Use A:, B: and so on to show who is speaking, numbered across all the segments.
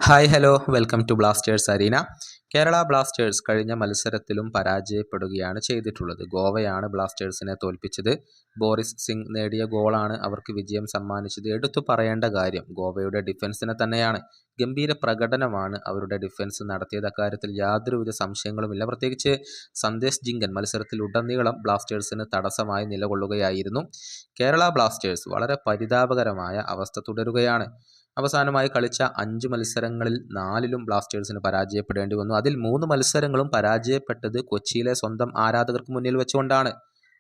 A: Hi hello welcome to Blasters arena. Kerala Blasters കഴിഞ്ഞ മത്സരത്തിലും പരാജയപ്പെടുകയാണ് ചെയ്തിട്ടുള്ളത്. ഗോവയാണ് ബ്ലാസ്റ്റേഴ്സിനെ തോൽപ്പിച്ചത്. ബോറിസ് സിംഗ് നേടിയ ഗോളാണ് അവർക്ക് വിജയം സമ്മാനിച്ചത്. എടുത്തു പറയേണ്ട കാര്യം ഗോവയുടെ ഡിഫൻസിനെ തന്നെയാണ്. ഗംഭീര പ്രകടനമാണ് അവരുടെ ഡിഫൻസ് നടത്തിയത്. അക്കാര്യത്തിൽ യാതൊരുവിധ സംശയങ്ങളുമില്ല. പ്രത്യേകിച്ച് സന്ദേശ് ജിങ്കൻ മത്സരത്തിൽ ഉടനീളം ബ്ലാസ്റ്റേഴ്സിന് തടസ്സമായി നിലകൊള്ളുകയായിരുന്നു. കേരള ബ്ലാസ്റ്റേഴ്സ് വളരെ പരിതാപകരമായ അവസ്ഥ തുടരുകയാണ്. അവസാനമായി കളിച്ച 5 മത്സരങ്ങളിൽ 4ലും ബ്ലാസ്റ്റേഴ്സിന് പരാജയപ്പെടേണ്ടി വന്നു. അതിൽ 3 മത്സരങ്ങളും പരാജയപ്പെട്ടത് കൊച്ചിയിലെ സ്വന്തം ആരാധകർക്ക് മുന്നിൽ വെച്ചുകൊണ്ടാണ്.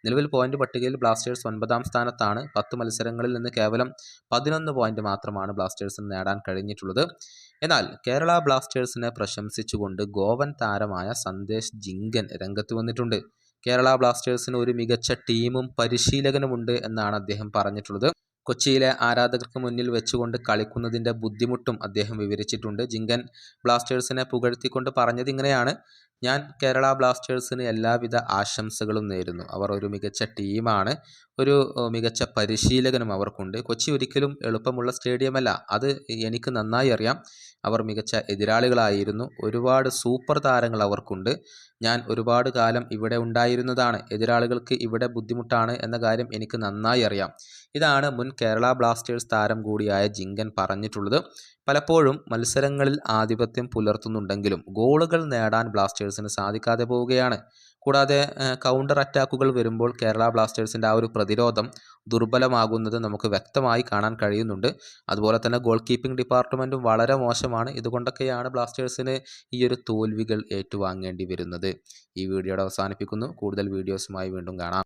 A: നിലവിൽ പോയിന്റ് പട്ടികയിൽ ബ്ലാസ്റ്റേഴ്സ് 9ാം സ്ഥാനത്താണ്. 10 മത്സരങ്ങളിൽ നിന്ന് കേവലം 11 പോയിന്റ് മാത്രമാണ് ബ്ലാസ്റ്റേഴ്സിന് നേടാൻ കഴിഞ്ഞിട്ടുള്ളത്. എന്നാൽ കേരള ബ്ലാസ്റ്റേഴ്സിനെ പ്രശംസിച്ചുകൊണ്ട് ഗോവൻ താരമായ സന്ദേശ് ജിങ്കൻ രംഗത്ത് വന്നിട്ടുണ്ട്. കേരള ബ്ലാസ്റ്റേഴ്സിന് ഒരു മികച്ച ടീമും പരിശീലകനുമുണ്ട് എന്നാണ് അദ്ദേഹം പറഞ്ഞിട്ടുള്ളത്. കൊച്ചിയിലെ ആരാധകർക്ക് മുന്നിൽ വെച്ചുകൊണ്ട് കളിക്കുന്നതിൻ്റെ ബുദ്ധിമുട്ടും അദ്ദേഹം വിവരിച്ചിട്ടുണ്ട്. ജിങ്കൻ ബ്ലാസ്റ്റേഴ്സിനെ പുകഴ്ത്തിക്കൊണ്ട് പറഞ്ഞത് ഇങ്ങനെയാണ്: ഞാൻ കേരള ബ്ലാസ്റ്റേഴ്സിന് എല്ലാവിധ ആശംസകളും നേരുന്നു. അവർ ഒരു മികച്ച ടീമാണ്. ഒരു മികച്ച പരിശീലകനും അവർക്കുണ്ട്. കൊച്ചി ഒരിക്കലും എളുപ്പമുള്ള സ്റ്റേഡിയമല്ല. അത് എനിക്ക് നന്നായി അറിയാം. അവർ മികച്ച എതിരാളികളായിരുന്നു. ഒരുപാട് സൂപ്പർ താരങ്ങൾ അവർക്കുണ്ട്. ഞാൻ ഒരുപാട് കാലം ഇവിടെ ഉണ്ടായിരുന്നതാണ്. എതിരാളികൾക്ക് ഇവിടെ ബുദ്ധിമുട്ടാണ് എന്ന കാര്യം എനിക്ക് നന്നായി അറിയാം. ഇതാണ് മുൻ കേരള ബ്ലാസ്റ്റേഴ്സ് താരം കൂടിയായ ജിങ്കൻ പറഞ്ഞിട്ടുള്ളത്. പലപ്പോഴും മത്സരങ്ങളിൽ ആധിപത്യം പുലർത്തുന്നുണ്ടെങ്കിലും ഗോളുകൾ നേടാൻ ബ്ലാസ്റ്റേഴ്സിന് സാധിക്കാതെ പോവുകയാണ്. കൂടാതെ കൗണ്ടർ അറ്റാക്കുകൾ വരുമ്പോൾ കേരള ബ്ലാസ്റ്റേഴ്സിൻ്റെ ആ ഒരു പ്രതിരോധം ദുർബലമാകുന്നത് നമുക്ക് വ്യക്തമായി കാണാൻ കഴിയുന്നുണ്ട്. അതുപോലെ തന്നെ ഗോൾ കീപ്പിംഗ് ഡിപ്പാർട്ട്മെൻറ്റും വളരെ മോശമാണ്. ഇതുകൊണ്ടൊക്കെയാണ് ബ്ലാസ്റ്റേഴ്സിന് ഈ ഒരു തോൽവികൾ ഏറ്റുവാങ്ങേണ്ടി വരുന്നത്. ഈ വീഡിയോയുടെ അവസാനിപ്പിക്കുന്നു. കൂടുതൽ വീഡിയോസുമായി വീണ്ടും കാണാം.